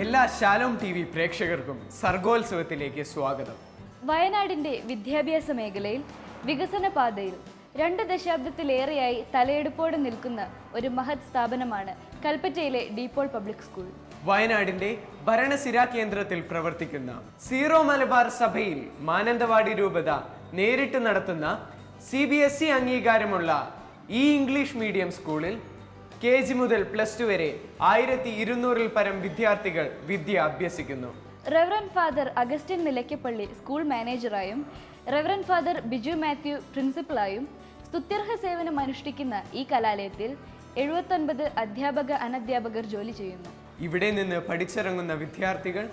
എല്ലാ Shalom T V പ്രേക്ഷകർക്കും സർഗോത്സവത്തിലേക്ക് സ്വാഗതം. വയനാടിന്റെ വിദ്യാഭ്യാസ മേഖലയിൽ വികസന പാതയിൽ 2 ദശാബ്ദത്തിലേറെയായി തലയെടുപ്പോടെ നിൽക്കുന്ന ഒരു മഹത് സ്ഥാപനമാണ് കൽപ്പറ്റയിലെ ഡീപോൾ പബ്ലിക് സ്കൂൾ. വയനാടിന്റെ ഭരണസിരാ കേന്ദ്രത്തിൽ പ്രവർത്തിക്കുന്ന സീറോ മലബാർ സഭയിൽ മാനന്തവാടി രൂപത നേരിട്ട് നടത്തുന്ന CBSE അംഗീകാരമുള്ള ഈ ഇംഗ്ലീഷ് മീഡിയം സ്കൂളിൽ KG മുതൽ +2 വരെ 1200-ൽ പരം വിദ്യാർത്ഥികൾ വിദ്യ അഭ്യസിക്കുന്നു. Reverend Father Augustine Nilakkappally school മാനേജറായും റെവറൻഡ് ഫാദർ ബിജു മാത്യു പ്രിൻസിപ്പലായും സ്തുത്യർഹ സേവനം അനുഷ്ഠിക്കുന്ന ഈ കലാലയത്തിൽ 79 അധ്യാപക അനധ്യാപകർ ജോലി ചെയ്യുന്നു. ഇവിടെ നിന്ന് പഠിച്ചിറങ്ങുന്ന വിദ്യാർത്ഥികൾ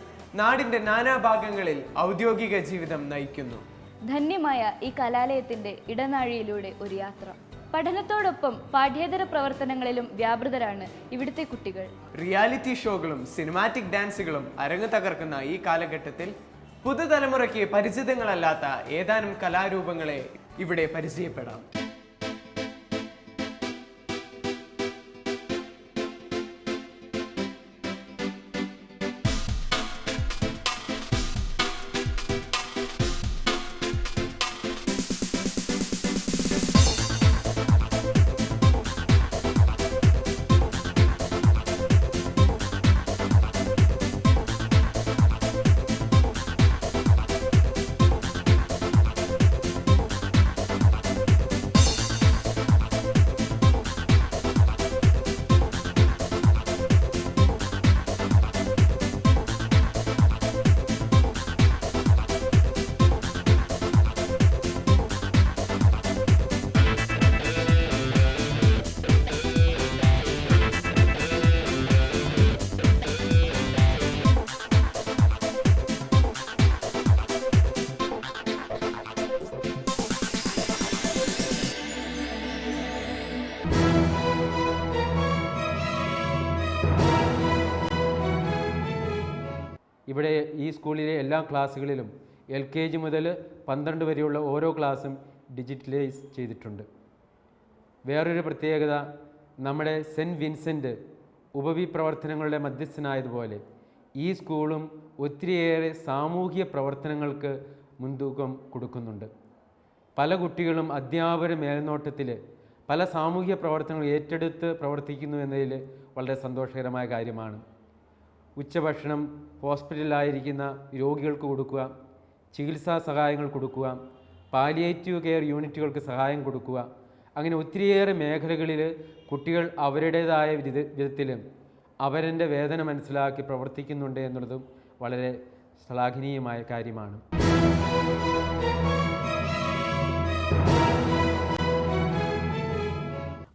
നാടിന്റെ നാനാഭാഗങ്ങളിൽ ഔദ്യോഗിക ജീവിതം നയിക്കുന്നു. ധന്യമായ ഈ കലാലയത്തിന്റെ ഇടനാഴിയിലൂടെ ഒരു യാത്ര. പഠനത്തോടൊപ്പം പാഠ്യേതര പ്രവർത്തനങ്ങളിലും വ്യാപൃതരാണ് ഇവിടുത്തെ കുട്ടികൾ. റിയാലിറ്റി ഷോകളും സിനിമാറ്റിക് ഡാൻസുകളും അരങ്ങ് തകർക്കുന്ന ഈ കാലഘട്ടത്തിൽ പുതുതലമുറയ്ക്ക് പരിചിതങ്ങളല്ലാത്ത ഏതാനും കലാരൂപങ്ങളെ ഇവിടെ പരിചയപ്പെടാം. ഇവിടെ ഈ സ്കൂളിലെ എല്ലാ ക്ലാസ്സുകളിലും LKG മുതൽ 12 വരെയുള്ള ഓരോ ക്ലാസ്സും ഡിജിറ്റലൈസ് ചെയ്തിട്ടുണ്ട്. വേറൊരു പ്രത്യേകത, നമ്മുടെ സെൻറ്റ് വിൻസെൻ്റ് ഉപവി പ്രവർത്തനങ്ങളുടെ മധ്യസ്ഥനായതുപോലെ ഈ സ്കൂളും ഒത്തിരിയേറെ സാമൂഹിക പ്രവർത്തനങ്ങൾക്ക് മുൻതൂക്കം കൊടുക്കുന്നുണ്ട്. പല കുട്ടികളും അധ്യാപകരുടെ മേൽനോട്ടത്തിൽ പല സാമൂഹിക പ്രവർത്തനങ്ങൾ ഏറ്റെടുത്ത് പ്രവർത്തിക്കുന്നു എന്നതിൽ വളരെ സന്തോഷകരമായ കാര്യമാണ്. ഉച്ചഭക്ഷണം ഹോസ്പിറ്റലിലായിരിക്കുന്ന രോഗികൾക്ക് കൊടുക്കുക, ചികിത്സാ സഹായങ്ങൾ കൊടുക്കുക, പാലിയേറ്റീവ് കെയർ യൂണിറ്റുകൾക്ക് സഹായം കൊടുക്കുക, അങ്ങനെ ഒത്തിരിയേറെ മേഖലകളിൽ കുട്ടികൾ അവരുടേതായ വിധത്തിൽ അവരുടെ വേദന മനസ്സിലാക്കി പ്രവർത്തിക്കുന്നുണ്ട് എന്നുള്ളതും വളരെ ശ്ലാഘനീയമായ കാര്യമാണ്.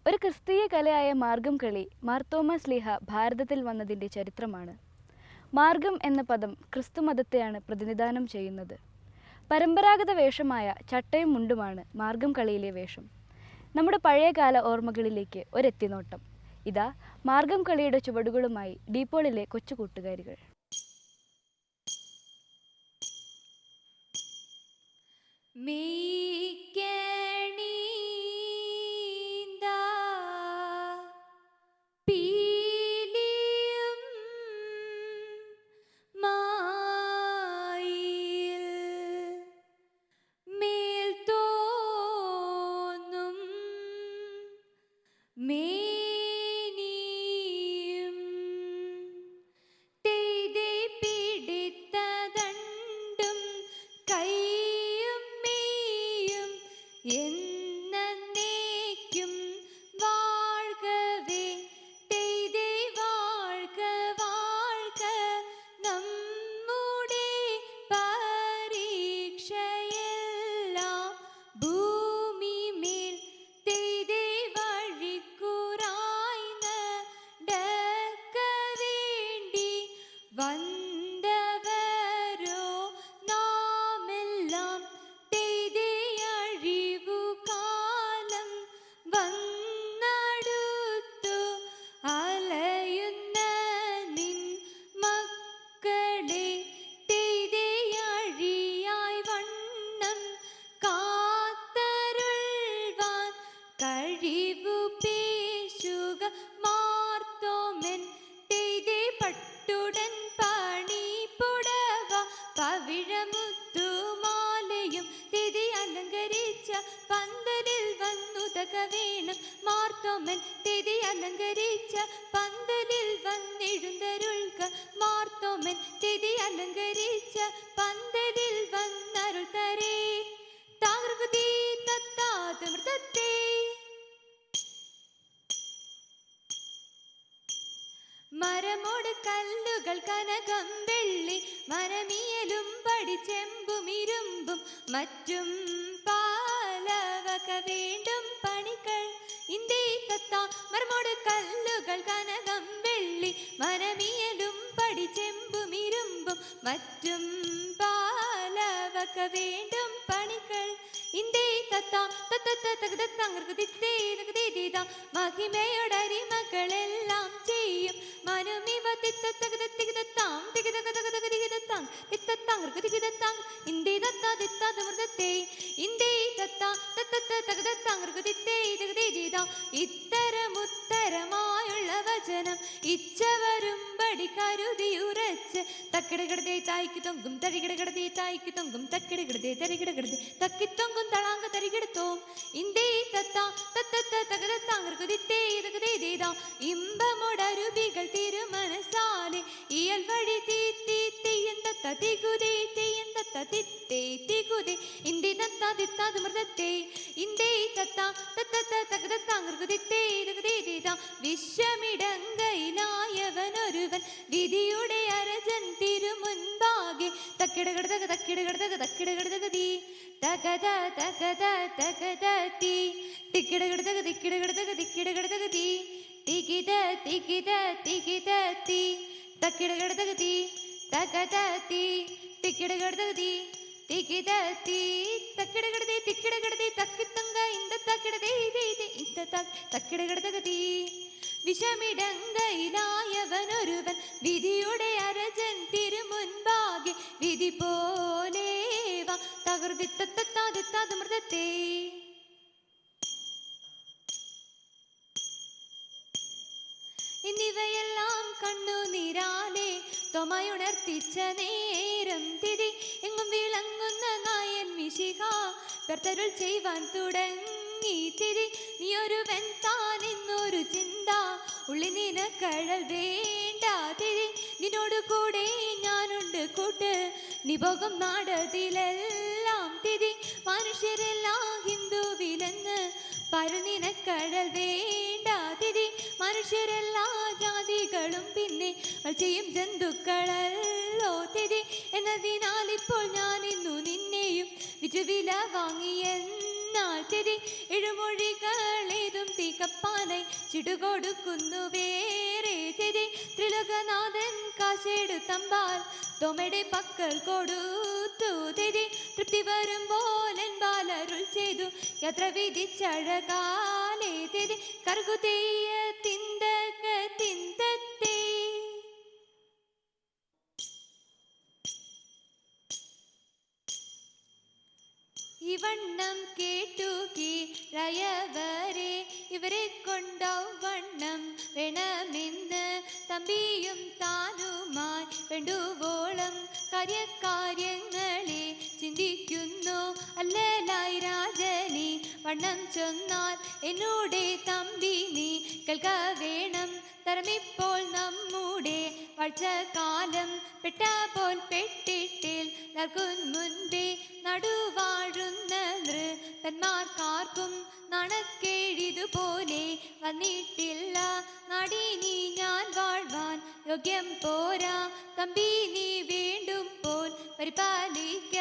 ഒരു ക്രിസ്തീയ കലയായ മാർഗം കളി മാർത്തോമാ ശ്ലീഹ ഭാരതത്തിൽ വന്നതിൻ്റെ ചരിത്രമാണ്. മാർഗം എന്ന പദം ക്രിസ്തുമതത്തെയാണ് പ്രതിനിധാനം ചെയ്യുന്നത്. പരമ്പരാഗത വേഷമായ ചട്ടയും മുണ്ടുമാണ് മാർഗം കളിയിലെ വേഷം. നമ്മുടെ പഴയകാല ഓർമ്മകളിലേക്ക് ഒരെത്തിനോട്ടം. ഇതാ മാർഗം കളിയുടെ ചുവടുകളുമായി ഡീപോളിലെ കൊച്ചു കൂട്ടുകാരികൾ. In മരമോട് കല്ലുകൾ കനകം വെള്ളി മനമിയലും പടിച്ചെമ്പും ഇരുമ്പും മറ്റും പാലവക വേണ്ടും പണികൾ ഇന്ത്യ തത്ത മരമോട് കല്ലുകൾ കനകം വെള്ളി മനമിയലും പടിച്ചെമ്പും ഇരുമ്പും മറ്റും പാലവക വേണ്ടും പണികൾ ഇന്ത്യ തത്ത മഹിമയോടരിമകളെല്ലാം ചെയ്യും മനുമിവ ഇത്തരമുത്തരമായുള്ള വചനം ഇച്ചവരുംപടി കരുതിയുറച്ച് തക്കിടകിടതേ തായ്ക്ക് തൊങ്കും തരികിടകിടതേ തായ്ക്ക് തൊങ്കും തക്കിടകിടതേ തരികിടകിടതേ തക്കിത്തൊങ്കും തളാങ്ക തരികിടത്തോം ഇന്ത്യ തത്ത ഇമ്പമോടരുവികൾ തിരുമനസാലെ ഇയൽ വഴി വിശ്വമിടങ്കയിലായവനൊരുവൻ വിധിയുടെ അരജൻ തിരുമുൻപാകെ തക്കിടകിടതക തക്കിടകിടതക തക്കിടകിടതകതീ തകത തകത തകതീ തിക്കിടകിടതക തിക്കിടകിടതക തിക്കിടകിടതകതീ തികിത തികിത തികിതീ തക്കിടകിടതകതീ തകതീ തിക്കിടകിടതകതീ തികിതീ തക്കിടകിടതീ തിക്കിടകിടതീ തക്കിത്തങ്ക ഇന്ത തക്കിടതേ ഇന്ത തക്കിടകിടതകതീ വിഷമിടങ്കയിലായവനൊരുവൻ വിധിയുടെ അരജൻ തിരുമുൻപാകെ വിധി പോലെ തകർത്തിത്തമൃതത്തെ എന്നിവയെല്ലാം കണ്ണുനീരാലെ തൊമയുണർത്തിച്ച നേരം തിരി എങ്ങും വിളങ്ങുന്ന നായൻ മിശിഹ പെർത്തരുൾ ചെയ്യുവാൻ തുടങ്ങി തിരി നീ ഒരുവൻ താൻ എന്നൊരു ചിന്ത ഉള്ളി നിനക്കഴൽ വേണ്ട തിരി നിന്നോട് കൂടെ ഞാനുണ്ട് കൂട്ട് നീ പോകും നാടതിലെല്ലാം തിരി മനുഷ്യരെല്ലാം ഹിന്ദുവിലെന്ന് പരനിനക്കഴൽ വേണ്ട തിരി മനുഷ്യരെല്ലാ ജാതികളും പിന്നെ ചെയ്യും ജന്തുക്കളല്ലോ തിരി എന്നതിനാൽ ഇപ്പോൾ ഞാൻ ഇന്നു നിന്നെയും വില വാങ്ങിയെന്നാൽ തിരി എഴുമൊഴികളേതും തീക്കപ്പാനായി ചിടുകൊടുക്കുന്നു വേറെ തിരി ത്രിലോകനാഥൻ കാശെടുത്തമ്പാൽ തോമയുടെ പക്കൽ കൊടുത്തു തിരി തൃപ്തി വരുമ്പോൾ ബാലരുൾ ചെയ്തു യാത്ര വിധിച്ചഴകാലേ തിരി കറുകുതീയ തിന്തക തിന്തത്തേ. ഇവണ്ണം കേട്ടു കീഴയവരെ ഇവരെ കൊണ്ടവണ്ണം വേണമെന്ന് തമ്പിയും താനുമായി വേണ്ടുവോളം കാര്യങ്ങളെ ചിന്തിക്കുന്നു അല്ലലായി രാജനി വണ്ണം ചൊന്നാൽ എന്നോടെ തമ്പി നീ കേൾക്ക വേണം തരമിപ്പോൾ നമ്മുടെ വർഷകാലം പെട്ട പോൽ പെട്ടിട്ടിൽ നൽകും മുൻപേ നടുവാഴുന്ന നൃപന്മാർക്കാർക്കും നാണക്കേടിതുപോലെ വന്നിട്ടില്ല നാടിനി ഞാൻ വാഴ്വാൻ യോഗ്യം പോരാ തമ്പി നീ വീണ്ടും പോൽ പരിപാലിക്ക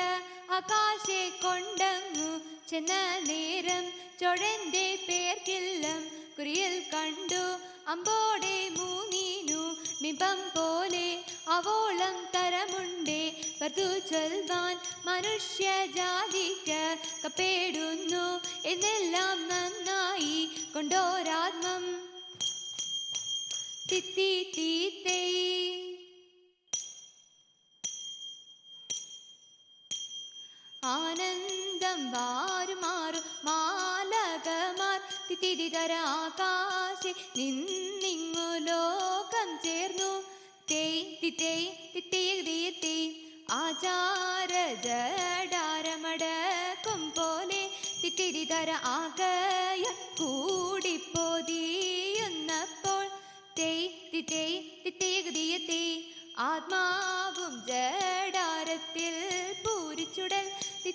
ആകാശെ കൊണ്ടങ്ങു ചെന്ന നേരം ചൊഴന്റെ പേർക്കില്ലം കുറിയിൽ കണ്ടു അമ്പോടെ മൂന്നീനു ബിംബം പോലെ അവോളം തരമുണ്ടേ വർത്തു ചൊൽവാൻ മനുഷ്യ ജാതിക്ക് കപ്പേടുന്നു എന്നെല്ലാം നന്നായി കൊണ്ടോരാത്മം തിത്തി തീത്തേ. ആനന്ദം വാരുമാറു മാലകമാർ തിത്തിരിതര ആകാശെ നിന്നിങ്ങു ലോകം ചേർന്നു തേയ് തിത്തേയ് തിത്തേയ് ആചാര ജഡാരമടക്കും പോലെ തിത്തിരിതര ആകയ കൂടിപ്പോതിയുന്നപ്പോൾ തേയ് തിത്തേയ് തിത്തേയ് ആത്മാവും ജഡാരത്തിൽ പൂരിച്ചുടൽ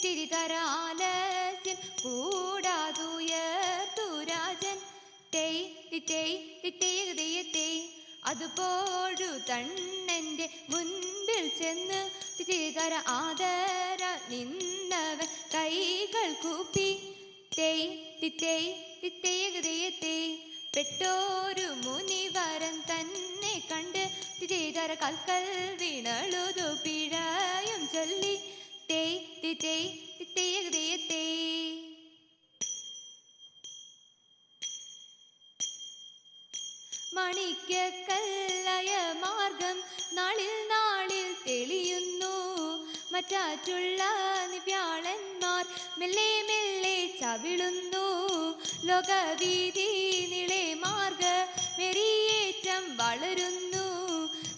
തിരിതരാലസ്യം കൂടാതുയർത്തുരാജൻ തേയ് തിത്തേയ് അതുപോഴു തണ്ണന്റെ മുൻപിൽ ചെന്ന് തിരികര ആദര നിന്നവൻ കൈകൾ കൂപ്പി തേയ് തിത്തേയ് തിത്തേയകതേയത്തേ പെട്ടോരു മുനിവരൻ തന്നെ കണ്ട് തിരികര കൽക്കൽ വീണളുതു പിഴയും ചൊല്ലി തേയ് തിത്തേയ് തിത്തേയകതേയത്തേ. മണിക്കക്കല്ലയ മാർഗം നാളിൽ നാളിൽ തെളിയുന്നു. മറ്റാറ്റുള്ള നിവ്യാളന്മാർ മെല്ലെ മെല്ലെ ചവിളുന്നു. ലോകവീതി നിളെ മാർഗ മെറിയേറ്റം വളരുന്നു.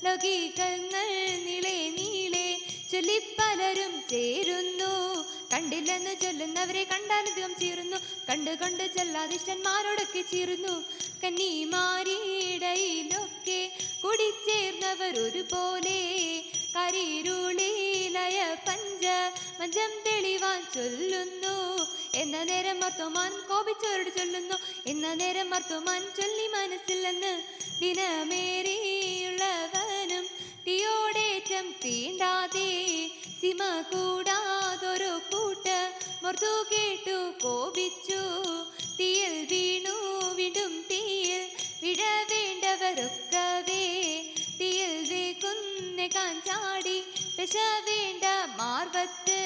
ലൗകികങ്ങൾ നിളെ നീളെ ചൊല്ലിപ്പലരും ചേരുന്നു. കണ്ടില്ലെന്ന് ചൊല്ലുന്നവരെ കണ്ടാലധികം ചീറുന്നു. കണ്ട് കണ്ട് ചൊല്ലാദിഷ്ടന്മാരോടൊക്കെ ചീറുന്നു. കന്നിമാരിടയിലൊക്കെ കൂടിച്ചേർന്നവർ ഒരുപോലെ കരിരുളിലയ പഞ്ച മഞ്ചം തെളിവാൻ ചൊല്ലുന്നു. എന്ന നേരം മർത്തോമാൻ കോപിച്ചവരോട് ചൊല്ലുന്നു. എന്ന നേരം മർത്തോമാൻ ചൊല്ലി മനസ്സില്ലെന്ന് ദിനമേറിയുള്ളവനും തീയോടേറ്റം തീണ്ടാതെ സിമ കൂടാതൊരു കൂട്ട് മൃദു കേട്ടു കോപിച്ചു. തീയിൽ വീണു വിടും തീയിൽ വിടവേണ്ടവരൊക്കവേ തീയിൽ വേകുന്നേക്കാൻ ചാടി പെശ വേണ്ട മാർവത്ത്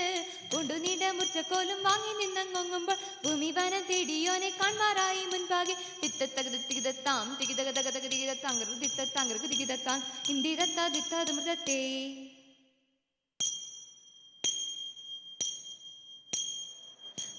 കൊണ്ടു നീണ്ട മുർച്ചക്കോലും വാങ്ങി നിന്നങ്ങൊങ്ങുമ്പോൾ ഭൂമി വനം തേടിയോനെ കാൺമാറായി മുൻപാകെ തിത്തത്തകതിത്തകതാം തികിതകതകതകതികിതത്താങ്കർ തിത്തത്താങ്കർക്ക് തികിതത്താൻ ഇന്ദിതത്ത ദിത്തമൃതത്തെ.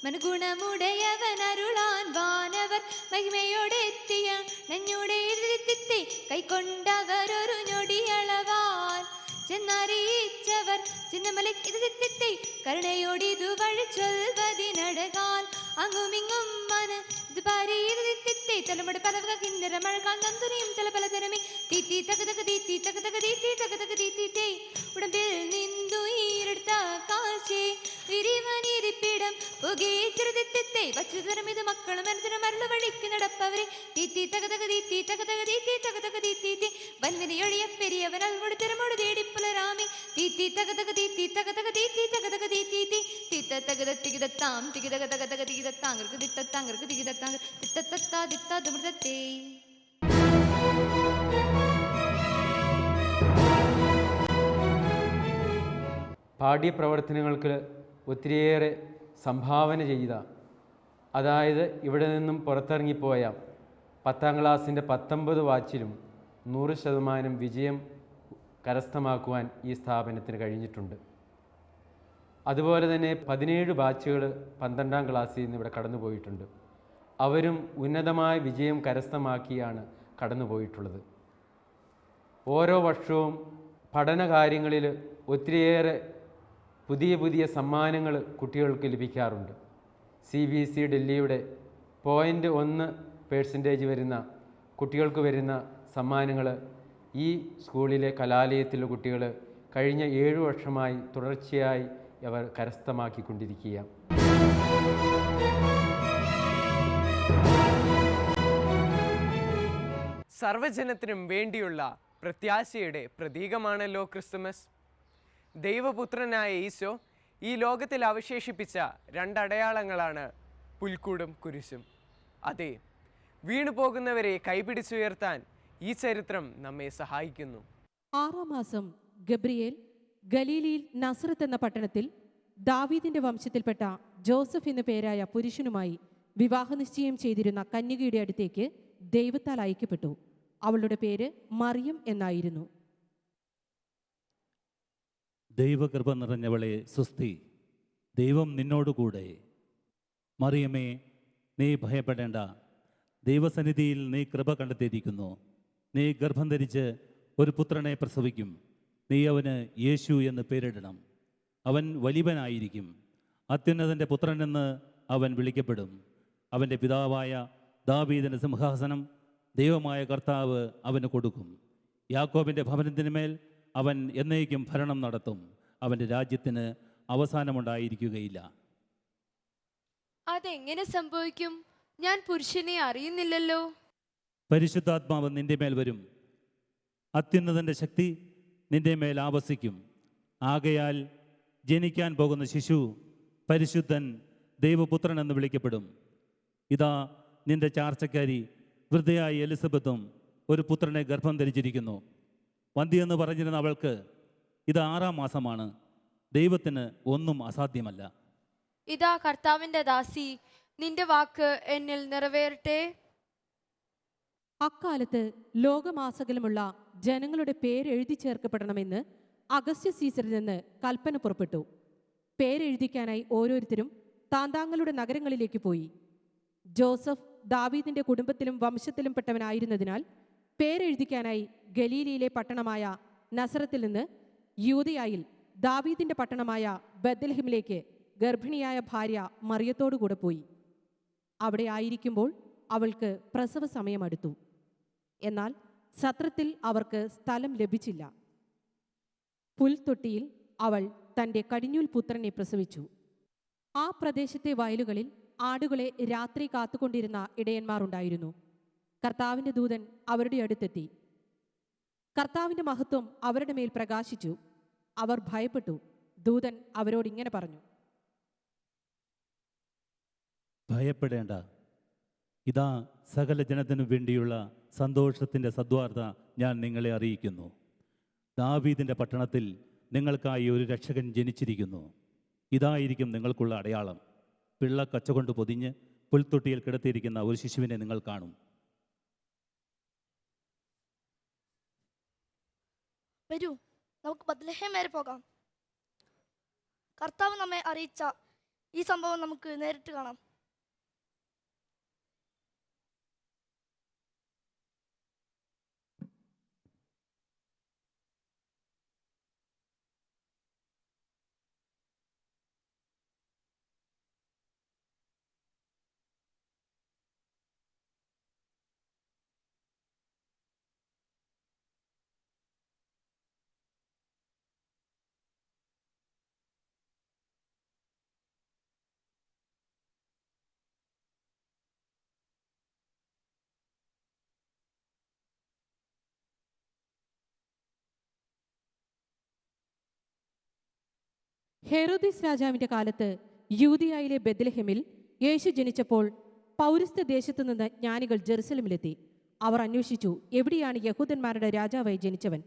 മനുഗുണമുടയവൻ അരുളാൻ വാനവർ മഹിമയോടെത്തിയ നഞ്ഞൂടെ എഴുതിത്തിത്തെ കൈക്കൊണ്ടവരൊരു ഞൊടിയളവാൽ ചെന്നറിയിച്ചവർ ചിന്നമലയ്ക്ക് എഴുതിത്തിത്തെ കരുണയോടിതു വഴി ചൊൽവതിനടകാൽ അങ്ങുമിങ്ങും മന ഇത് പാരി എഴുതിത്തിത്തെ തലമുടി പലവക കിന്നര മഴക്കാൽ നന്ദുരയും തല പലതരമേ തീത്തി തകതക തീത്തി തകതക തീത്തി തകതക തീത്തേ ഉടമ്പിൽ നിന്നു ഈരെടുത്ത കാശേ വിരിവനിരിപ്പിടം പുകേച്ചെറുതിത്തെ വച്ചുതരമിത് മക്കളും മനസ്സിന് മരളു വഴിക്ക് നടപ്പവരെ തീത്തി തകതക തീത്തി തകതക തീത്തി തകതക തീത്തി വൻവിനയൊഴിയ പെരിയവൻ അൽമോട് തിരമോട് തേടിപ്പുലരാമി തീത്തി തകതക തീത്തി തകതക തീത്തി തകതക തീത്തി തിത്ത തകത തികിതത്താം തികിതക തകതക തികിതത്താങ്കർക്ക് തിത്തത്താങ്കർക്ക് തികിതത്താങ്കർ തിത്തത്തത്താ ദിത്താമൃതത്തെ. പാഠ്യപ്രവർത്തനങ്ങൾക്ക് ഒത്തിരിയേറെ സംഭാവന ചെയ്ത, അതായത് ഇവിടെ നിന്നും പുറത്തിറങ്ങിപ്പോയ 10ാം ക്ലാസ്സിൻ്റെ 19 ബാച്ചിലും 100% വിജയം കരസ്ഥമാക്കുവാൻ ഈ സ്ഥാപനത്തിന് കഴിഞ്ഞിട്ടുണ്ട്. അതുപോലെ തന്നെ 17 ബാച്ചുകൾ 12ാം ക്ലാസ്സിൽ നിന്ന് ഇവിടെ കടന്നു പോയിട്ടുണ്ട്. അവരും ഉന്നതമായ വിജയം കരസ്ഥമാക്കിയാണ് കടന്നു പോയിട്ടുള്ളത്. ഓരോ വർഷവും പഠനകാര്യങ്ങളിൽ ഒത്തിരിയേറെ പുതിയ പുതിയ സമ്മാനങ്ങൾ കുട്ടികൾക്ക് ലഭിക്കാറുണ്ട്. CBSE ഡൽഹിയുടെ 0.1% വരുന്ന കുട്ടികൾക്ക് വരുന്ന സമ്മാനങ്ങൾ ഈ സ്കൂളിലെ കലാലയത്തിലെ കുട്ടികൾ കഴിഞ്ഞ 7 വർഷമായി തുടർച്ചയായി അവർ കരസ്ഥമാക്കിക്കൊണ്ടിരിക്കുകയാണ്. സർവജനത്തിനും വേണ്ടിയുള്ള പ്രത്യാശയുടെ പ്രതീകമാണല്ലോ ക്രിസ്തുമസ്. ദൈവപുത്രനായ ഈശോ ഈ ലോകത്തിൽ അവശേഷിപ്പിച്ച 2 അടയാളങ്ങളാണ് പുൽക്കൂടും കുരിശും. അതെ, വീണു പോകുന്നവരെ കൈപിടിച്ചുയർത്താൻ ഈ ചരിത്രം നമ്മെ സഹായിക്കുന്നു. 6ാം മാസം ഗബ്രിയേൽ ഗലീലിയിൽ നസ്രത്ത് എന്ന പട്ടണത്തിൽ ദാവീദിന്റെ വംശത്തിൽപ്പെട്ട ജോസഫ് എന്നു പേരായ പുരുഷനുമായി വിവാഹനിശ്ചയം ചെയ്തിരുന്ന കന്യകയുടെ അടുത്തേക്ക് ദൈവത്താൽ അയക്കപ്പെട്ടു. അവളുടെ പേര് മറിയം എന്നായിരുന്നു. ദൈവകൃപ നിറഞ്ഞവളെ സ്വസ്തി, ദൈവം നിന്നോടുകൂടെ. മറിയമേ, നീ ഭയപ്പെടേണ്ട, ദൈവസന്നിധിയിൽ നീ കൃപ കണ്ടെത്തിയിരിക്കുന്നു. നീ ഗർഭം ധരിച്ച് ഒരു പുത്രനെ പ്രസവിക്കും. നീ അവന് യേശു എന്ന് പേരിടണം. അവൻ വലിയവനായിരിക്കും, അത്യുന്നതൻ്റെ പുത്രനെന്ന് അവൻ വിളിക്കപ്പെടും. അവൻ്റെ പിതാവായ ദാവീദിൻ്റെ സിംഹാസനം ദൈവമായ കർത്താവ് അവന് കൊടുക്കും. യാക്കോബിൻ്റെ ഭവനത്തിന്മേൽ അവൻ എന്നേക്കും ഭരണം നടത്തും. അവൻ്റെ രാജ്യത്തിന് അവസാനമുണ്ടായിരിക്കുകയില്ല. അതെങ്ങനെ സംഭവിക്കും? ഞാൻ പുരുഷനെ അറിയുന്നില്ലല്ലോ. പരിശുദ്ധാത്മാവ് നിന്റെ മേൽ വരും. അത്യുന്നതൻ്റെ ശക്തി നിന്റെ മേൽ ആവസിക്കും. ആകയാൽ ജനിക്കാൻ പോകുന്ന ശിശു പരിശുദ്ധൻ ദൈവപുത്രൻ എന്ന് വിളിക്കപ്പെടും. ഇതാ നിന്റെ ചാർച്ചക്കാരി വൃദ്ധയായ എലിസബത്തും ഒരു പുത്രനെ ഗർഭം ധരിച്ചിരിക്കുന്നു. വന്ധ്യയെന്ന് പറഞ്ഞിരുന്ന അവൾക്ക് ഇത് 6-ാം മാസമാണ്. ദൈവത്തിന് ഒന്നും അസാധ്യമല്ല. ഇതാ കർത്താവിൻ്റെ ദാസി, നിന്റെ വാക്ക് എന്നിൽ നിറവേറട്ടെ. അക്കാലത്ത് ലോകമാസകലമുള്ള ജനങ്ങളുടെ പേരെഴുതി ചേർക്കപ്പെടണമെന്ന് അഗസ്റ്റ്യ സീസറിൽ നിന്ന് കൽപ്പന പുറപ്പെട്ടു. പേരെഴുതിക്കാനായി ഓരോരുത്തരും താന്താങ്ങളുടെ നഗരങ്ങളിലേക്ക് പോയി. ജോസഫ് ദാവീദിന്റെ കുടുംബത്തിലും വംശത്തിലും പെട്ടവനായിരുന്നതിനാൽ പേരെഴുതിക്കാനായി ഗലീലയിലെ പട്ടണമായ നസറത്തിൽ നിന്ന് യൂദയായിൽ ദാവീദിന്റെ പട്ടണമായ ബത്ലഹേമിലേക്ക് ഗർഭിണിയായ ഭാര്യ മറിയത്തോടുകൂടെ പോയി. അവിടെ ആയിരിക്കുമ്പോൾ അവൾക്ക് പ്രസവ സമയം അടുത്തു. എന്നാൽ സത്രത്തിൽ അവർക്ക് സ്ഥലം ലഭിച്ചില്ല. പുൽത്തൊട്ടിയിൽ അവൾ തൻ്റെ കടിഞ്ഞൂൽ പുത്രനെ പ്രസവിച്ചു. ആ പ്രദേശത്തെ വയലുകളിൽ ആടുകളെ രാത്രി കാത്തുകൊണ്ടിരുന്ന ഇടയന്മാരുണ്ടായിരുന്നു. കർത്താവിൻ്റെ ദൂതൻ അവരുടെ അടുത്തെത്തി. കർത്താവിൻ്റെ മഹത്വം അവരുടെ മേൽ പ്രകാശിച്ചു. അവർ ഭയപ്പെട്ടു. ദൂതൻ അവരോട് ഇങ്ങനെ പറഞ്ഞു: ഭയപ്പെടേണ്ട. ഇതാ സകല ജനത്തിനു വേണ്ടിയുള്ള സന്തോഷത്തിൻ്റെ സദ്വാർത്ത ഞാൻ നിങ്ങളെ അറിയിക്കുന്നു. ദാവീദിൻ്റെ പട്ടണത്തിൽ നിങ്ങൾക്കായി ഒരു രക്ഷകൻ ജനിച്ചിരിക്കുന്നു. ഇതായിരിക്കും നിങ്ങൾക്കുള്ള അടയാളം. പിള്ള കച്ചകൊണ്ട് പൊതിഞ്ഞ് പുൽത്തൊട്ടിയിൽ കിടത്തിയിരിക്കുന്ന ഒരു ശിശുവിനെ നിങ്ങൾ കാണും. വരൂ, നമുക്ക് ബത്ലഹേം വരെ പോകാം. കർത്താവ് നമ്മെ അറിയിച്ച ഈ സംഭവം നമുക്ക് നേരിട്ട് കാണാം. ഹെരോദിസ് രാജാവിൻ്റെ കാലത്ത് യൂദയായിലെ ബെത്ലഹേമിൽ യേശു ജനിച്ചപ്പോൾ പൗരസ്ത്യ ദേശത്തു നിന്ന് ജ്ഞാനികൾ ജെറുസലേമിലെത്തി. അവർ അന്വേഷിച്ചു, എവിടെയാണ് യഹൂദന്മാരുടെ രാജാവായി ജനിച്ചവൻ?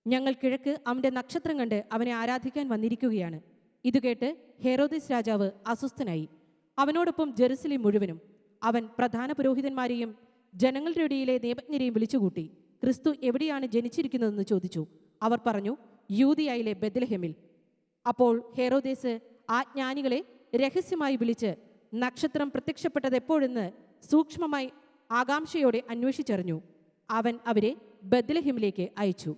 ഞങ്ങൾ കിഴക്ക് അവൻ്റെ നക്ഷത്രം കണ്ട് അവനെ ആരാധിക്കാൻ വന്നിരിക്കുകയാണ്. ഇത് കേട്ട് ഹെരോദിസ് രാജാവ് അസ്വസ്ഥനായി. അവനോടൊപ്പം ജെറുസലേം മുഴുവനും. അവൻ പ്രധാന പുരോഹിതന്മാരെയും ജനങ്ങളുടെ ഇടയിലെ നിയമജ്ഞരെയും വിളിച്ചുകൂട്ടി. ക്രിസ്തു എവിടെയാണ് ജനിച്ചിരിക്കുന്നതെന്ന് ചോദിച്ചു. അവർ പറഞ്ഞു, യൂദയായിലെ ബെത്ലഹേമിൽ. അപ്പോൾ ഹെരോദേസ് ആ ജ്ഞാനികളെ രഹസ്യമായി വിളിച്ച് നക്ഷത്രം പ്രത്യക്ഷപ്പെട്ടത് എപ്പോഴെന്ന് സൂക്ഷ്മമായി ആകാംക്ഷയോടെ അന്വേഷിച്ചറിഞ്ഞു. അവൻ അവരെ ബത്ലഹേമിലേക്ക് അയച്ചു.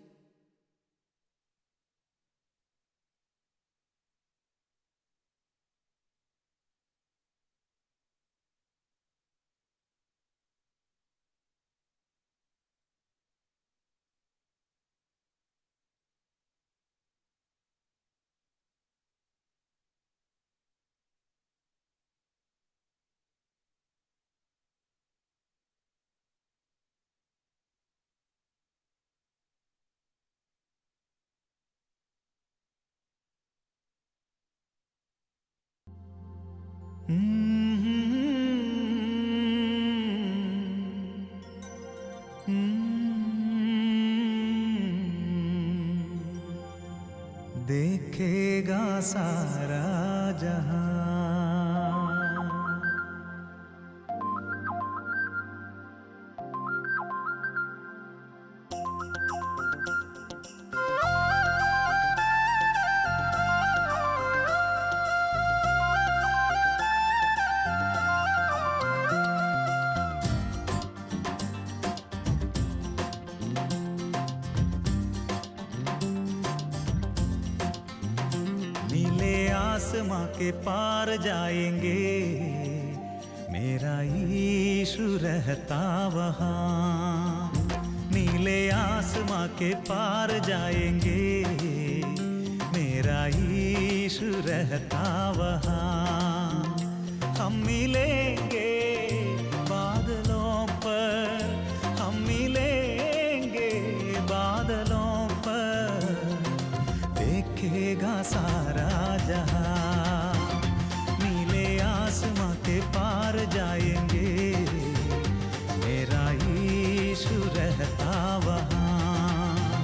देखेगा सारा जहां। आसमां के पार जाएंगे, मेरा यीशु रहता वहाँ। नीले आसमां के पार जाएंगे, मेरा यीशु रहता वहाँ। हम मिलेंगे बादलों पर, हम मिलेंगे सारा जहां। नीले आसमां के पार जाएंगे, मेरा यीशु रहता वहाँ।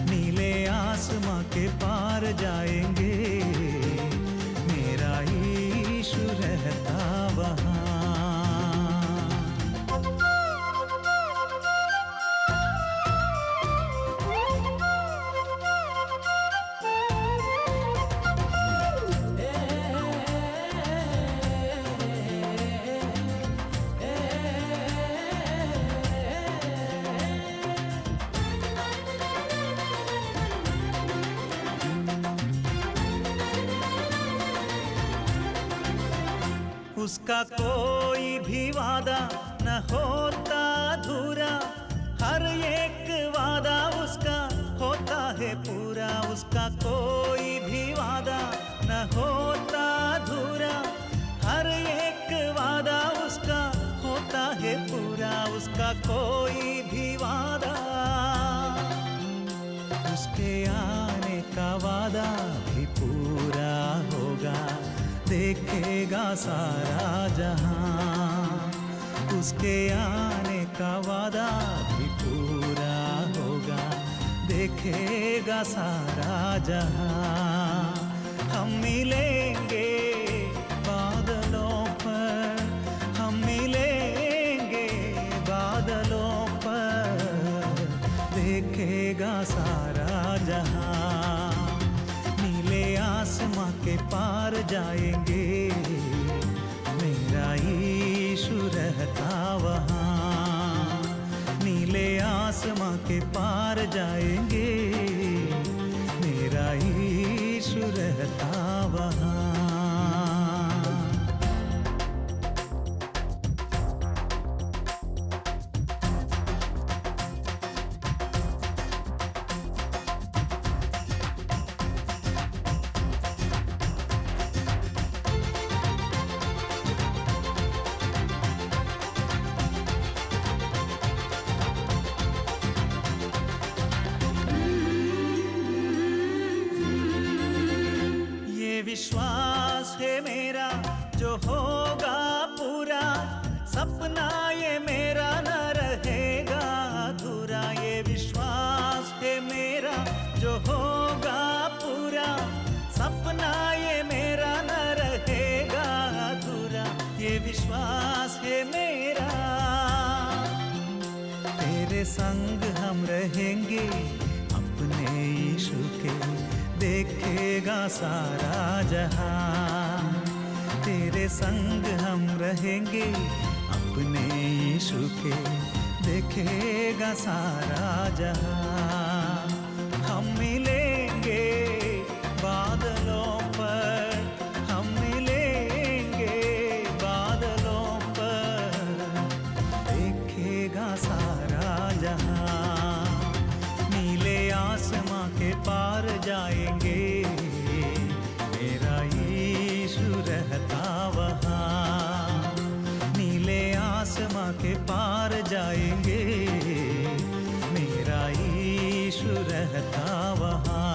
नीले आसमां के पार जाएंगे, मेरा यीशु रहता वहाँ। उसका कोई भी वादा न होता अधूरा, हर एक वादा उसका होता है पूरा। उसका कोई भी वादा न होता अधूरा, हर एक वादा उसका होता है पूरा। उसका कोई भी वादा, उसके आने का वादा भी पूरा होगा, देखेगा सारा जहां। उसके आने का वादा भी पूरा होगा, देखेगा सारा जहां। हम मिलेंगे बादलों पर, हम मिलेंगे बादलों पर, देखेगा सारा जहां। नीले आसमां के पार जाएंगे, मेरा यीशु रहता वहाँ। नीले आसमां के पार जाएंगे, मेरा यीशु रहता वहाँ। विश्वास है मेरा जो होगा पूरा, सपना ये मेरा न रहेगा अधूरा। ये विश्वास है मेरा जो होगा पूरा, सपना ये मेरा न रहेगा अधूरा। ये विश्वास है मेरा, तेरे संग हम रहेंगे अपने यीशु के, देखेगा सारा जहां। तेरे संग हम रहेंगे अपने यीशु के, देखेगा सारा जहां। हम मिलेंगे बादलों पर, हम मिलेंगे बादलों पर, देखेगा सारा जहां। नीले आसमां के पार जाएंगे, मेरा यीशु रहता वहाँ। नीले आसमां के पार जाएंगे, मेरा यीशु रहता वहाँ।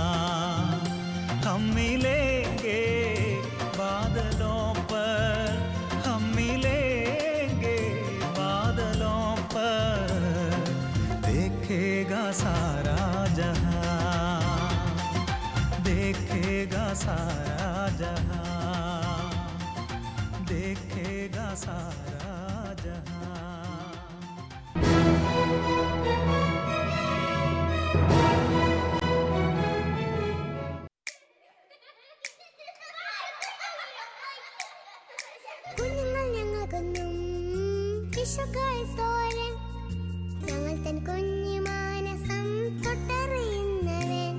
हम मिलेंगे बादलों पर, हम मिलेंगे बादलों पर, देखेगा सारा जहां, देखेगा सारा जहां, देखेगा सारा जहां। കുഞ്ഞുങ്ങൾ ഞങ്ങൾക്കൊന്നും വിശുക്കായി തോരൻ, ഞങ്ങൾ തൻ കുഞ്ഞു മാനസം തൊട്ടറിയുന്നവൻ.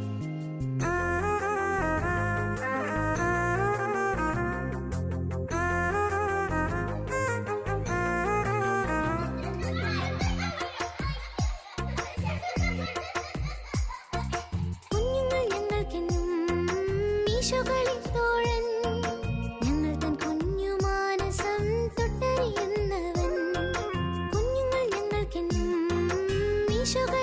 കുഞ്ഞുങ്ങൾ ഞങ്ങൾക്കെന്നും ഈശോകളിൽ തോഴൻ, ഞങ്ങൾ തൻ കുഞ്ഞു മാനസം തൊട്ടറിയുന്നവൻ. കുഞ്ഞുങ്ങൾ ഞങ്ങൾക്കെന്നും ഈശോകൾ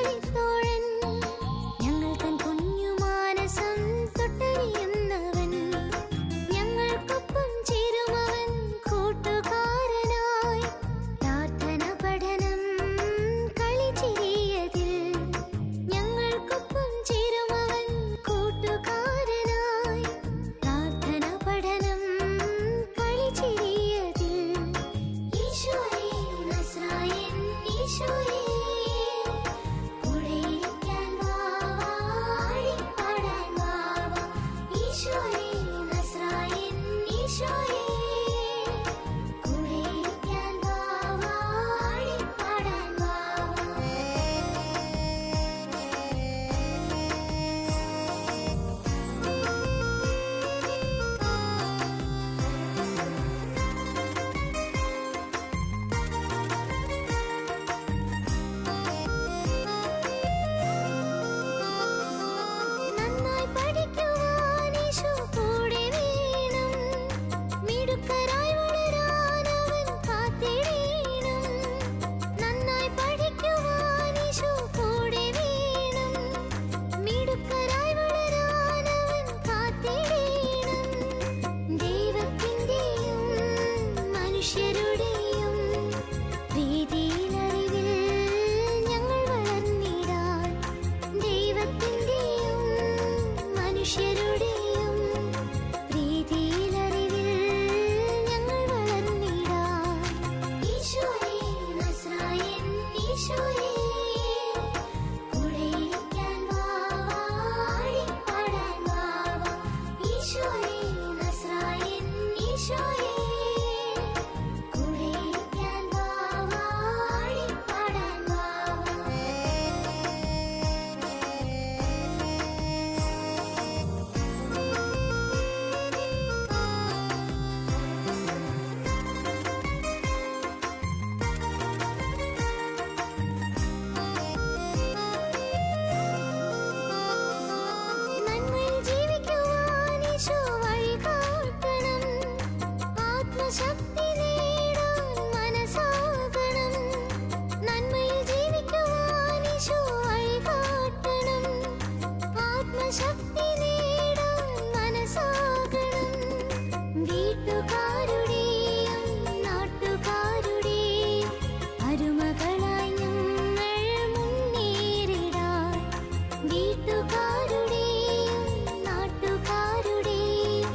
കൂട്ടുകാരുടെയും നാട്ടുകാരുടെയും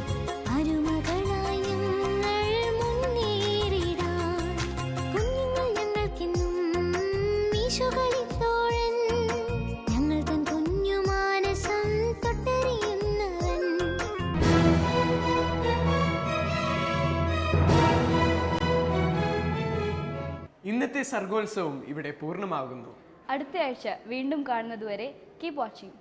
അരുമകളായി ഞങ്ങൾ മുന്നേറിടാം. കുഞ്ഞുങ്ങൾ ഞങ്ങൾക്കെന്നും ഈശോകളിത്തോഴൻ, ഞങ്ങൾ തൻ കുഞ്ഞു മാനസം തൊട്ടറിയുന്നവൻ. ഇന്നത്തെ സർഗോത്സവം ഇവിടെ പൂർണ്ണമാകുന്നു. അടുത്ത ആഴ്ച വീണ്ടും കാണുന്നതുവരെ കീപ് വാച്ചിങ്.